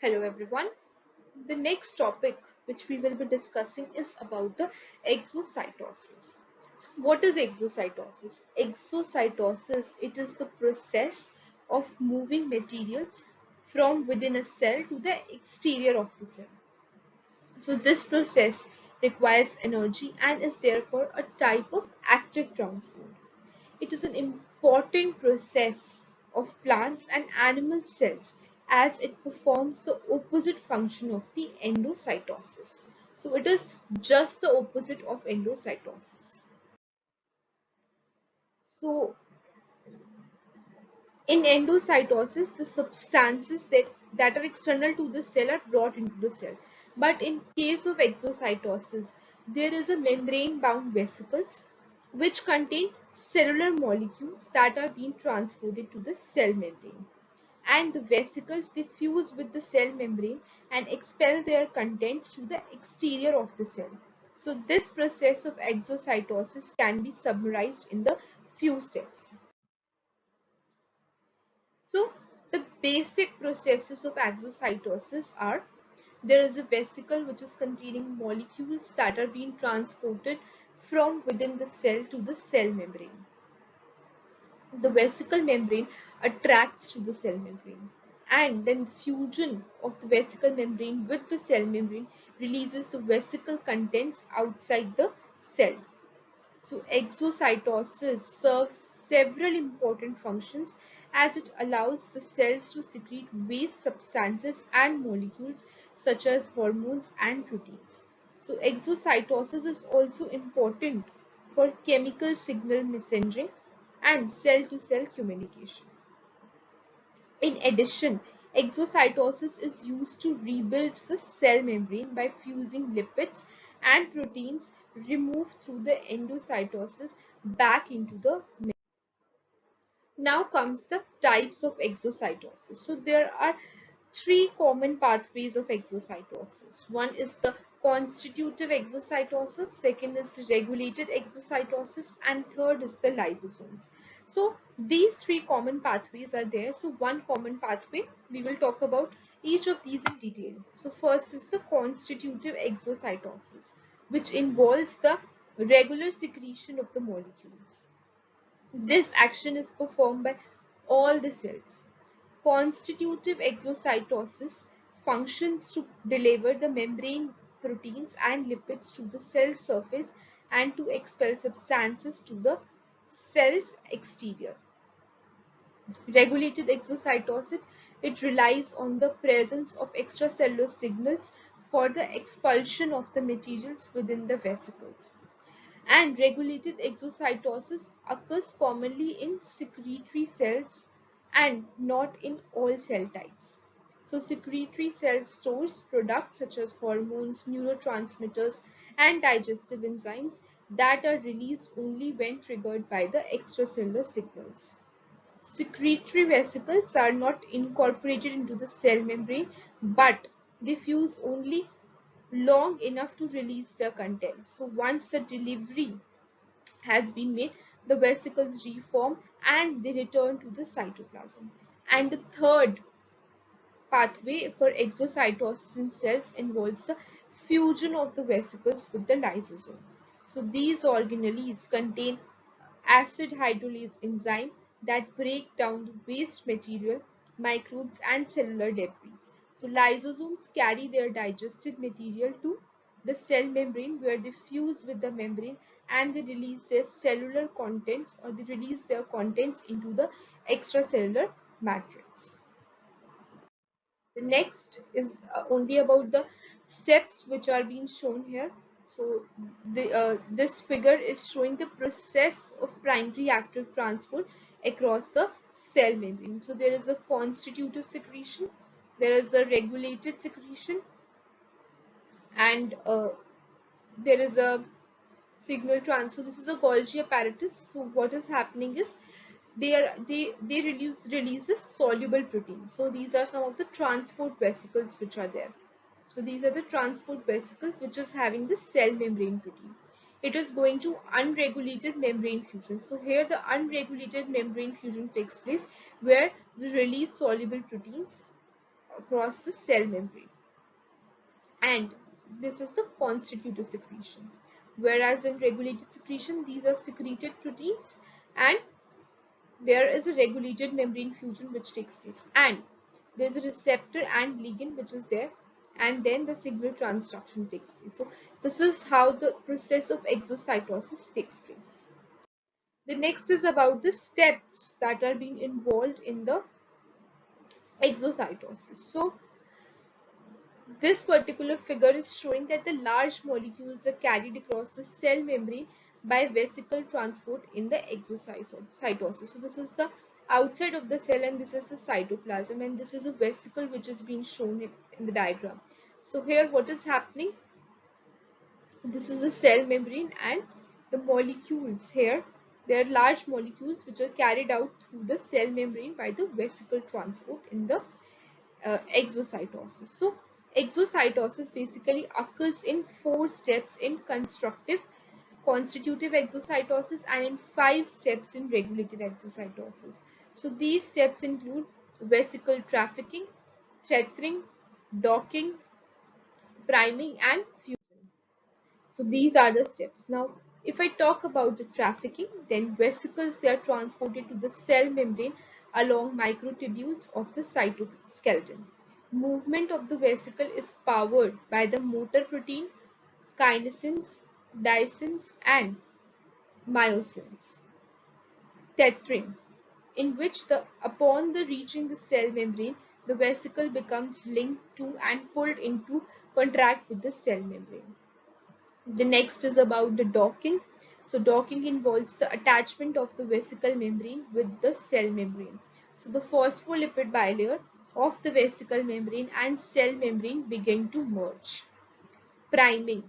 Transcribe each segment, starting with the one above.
Hello everyone. The next topic which we will be discussing is about the exocytosis. So what is exocytosis? Exocytosis, it is the process of moving materials from within a cell to the exterior of the cell. So this process requires energy and is therefore a type of active transport. It is an important process of plants and animal cells as it performs the opposite function of the endocytosis. So it is just the opposite of endocytosis. So in endocytosis, the substances that are external to the cell are brought into the cell. But in case of exocytosis, there is a membrane-bound vesicles which contain cellular molecules that are being transported to the cell membrane. And the vesicles, they fuse with the cell membrane and expel their contents to the exterior of the cell. So this process of exocytosis can be summarized in the few steps. So the basic processes of exocytosis are: there is a vesicle which is containing molecules that are being transported from within the cell to the cell membrane. The vesicle membrane attracts to the cell membrane, and then the fusion of the vesicle membrane with the cell membrane releases the vesicle contents outside the cell. So exocytosis serves several important functions as it allows the cells to secrete waste substances and molecules such as hormones and proteins. So exocytosis is also important for chemical signal messaging and cell-to-cell communication. In addition, exocytosis is used to rebuild the cell membrane by fusing lipids and proteins removed through the endocytosis back into the membrane. Now comes the types of exocytosis. So there are three common pathways of exocytosis. One is the constitutive exocytosis, second is the regulated exocytosis, and third is the lysosomes. So these three common pathways are there. So one common pathway, we will talk about each of these in detail. So first is the constitutive exocytosis, which involves the regular secretion of the molecules. This action is performed by all the cells. Constitutive exocytosis functions to deliver the membrane proteins and lipids to the cell surface and to expel substances to the cell's exterior. Regulated exocytosis, it relies on the presence of extracellular signals for the expulsion of the materials within the vesicles. And regulated exocytosis occurs commonly in secretory cells and not in all cell types. So secretory cell stores products such as hormones, neurotransmitters, and digestive enzymes that are released only when triggered by the extracellular signals. Secretory vesicles are not incorporated into the cell membrane, but they fuse only long enough to release their contents. So once the delivery has been made, the vesicles reform and they return to the cytoplasm. And the third pathway for exocytosis in cells involves the fusion of the vesicles with the lysosomes. So these organelles contain acid hydrolase enzyme that break down the waste material, microbes, and cellular debris. So lysosomes carry their digested material to the cell membrane where they fuse with the membrane and they release their cellular contents, or they release their contents into the extracellular matrix. The next is only about the steps which are being shown here. So this figure is showing the process of primary active transport across the cell membrane. So there is a constitutive secretion, there is a regulated secretion, and there is a signal transfer. This is a Golgi apparatus. So what is happening is they release this soluble protein. So these are some of the transport vesicles which are there. So these are the transport vesicles which is having the cell membrane protein. it is going to unregulated membrane fusion. So here the unregulated membrane fusion takes place, where the release soluble proteins across the cell membrane, and this is the constitutive secretion. Whereas in regulated secretion, these are secreted proteins, and there is a regulated membrane fusion which takes place, and there is a receptor and ligand which is there, and then the signal transduction takes place. So this is how the process of exocytosis takes place. The next is about the steps that are being involved in the exocytosis. So this particular figure is showing that the large molecules are carried across the cell membrane by vesicle transport in the exocytosis. So this is the outside of the cell, and this is the cytoplasm, and this is a vesicle which is being shown in the diagram. So here what is happening? This is the cell membrane, and the molecules here, they are large molecules which are carried out through the cell membrane by the vesicle transport in the exocytosis. So exocytosis basically occurs in 4 steps in constitutive exocytosis and in 5 steps in regulated exocytosis. So these steps include vesicle trafficking, tethering, docking, priming, and fusion. So these are the steps. Now, if I talk about the trafficking, then vesicles, they are transported to the cell membrane along microtubules of the cytoskeleton. Movement of the vesicle is powered by the motor protein, kinesins, diasins, and myosins. Tethering, in which upon the reaching the cell membrane, the vesicle becomes linked to and pulled into contract with the cell membrane. The next is about the docking. So docking involves the attachment of the vesicle membrane with the cell membrane. So the phospholipid bilayer of the vesicle membrane and cell membrane begin to merge. Priming.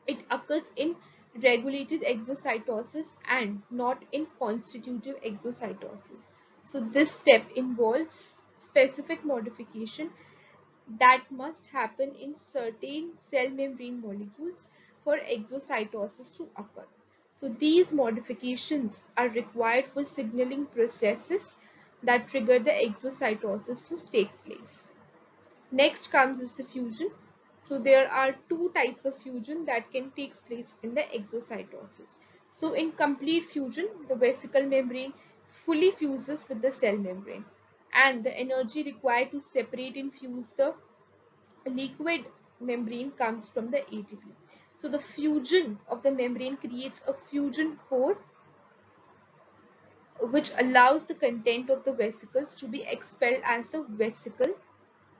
It occurs in regulated exocytosis and not in constitutive exocytosis. So this step involves specific modification that must happen in certain cell membrane molecules for exocytosis to occur. So these modifications are required for signaling processes that trigger the exocytosis to take place. Next comes is the fusion. So there are 2 types of fusion that can take place in the exocytosis. So in complete fusion, the vesicle membrane fully fuses with the cell membrane, and the energy required to separate and fuse the liquid membrane comes from the ATP. So the fusion of the membrane creates a fusion pore which allows the content of the vesicles to be expelled as the vesicle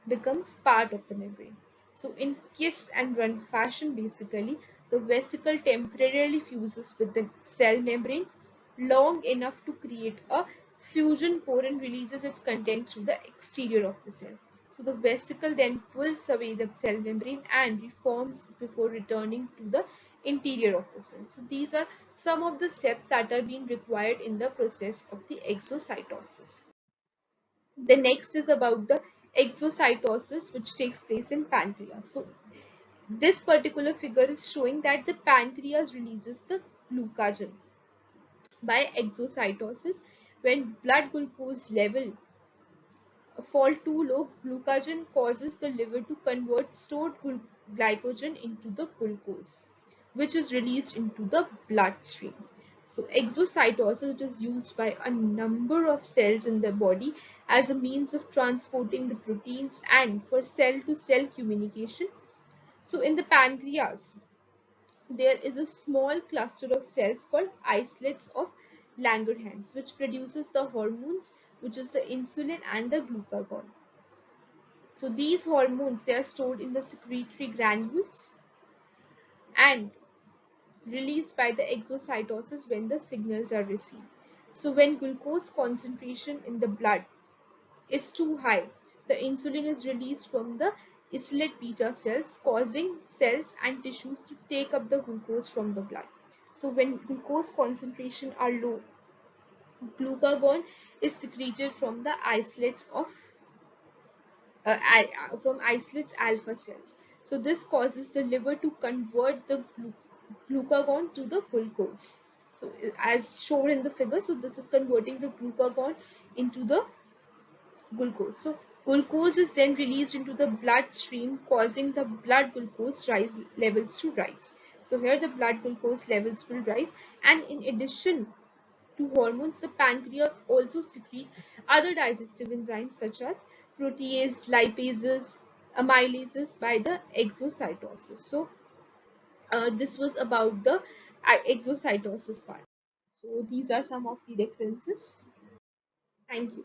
becomes part of the membrane. So in kiss and run fashion, basically, the vesicle temporarily fuses with the cell membrane long enough to create a fusion pore and releases its contents to the exterior of the cell. So the vesicle then pulls away the cell membrane and reforms before returning to the interior of the cell. So these are some of the steps that are being required in the process of the exocytosis. The next is about the exocytosis which takes place in pancreas. So this particular figure is showing that the pancreas releases the glucagon by exocytosis. When blood glucose level fall too low, glucagon causes the liver to convert stored glycogen into the glucose, which is released into the bloodstream. So exocytosis is used by a number of cells in the body as a means of transporting the proteins and for cell-to-cell communication. So in the pancreas, there is a small cluster of cells called islets of Langerhans, which produces the hormones, which is the insulin and the glucagon. So these hormones, they are stored in the secretory granules and released by the exocytosis when the signals are received. So when glucose concentration in the blood is too high, the insulin is released from the islet beta cells, causing cells and tissues to take up the glucose from the blood. So when glucose concentration are low, glucagon is secreted from the islets of from islet alpha cells. So this causes the liver to convert the glucagon to the glucose. So as shown in the figure, so this is converting the glucagon into the glucose. So glucose is then released into the bloodstream, causing the blood glucose levels to rise. So here the blood glucose levels will rise, and in addition to hormones, the pancreas also secrete other digestive enzymes such as protease, lipases, amylases by the exocytosis. So this was about the exocytosis part. So these are some of the differences. Thank you.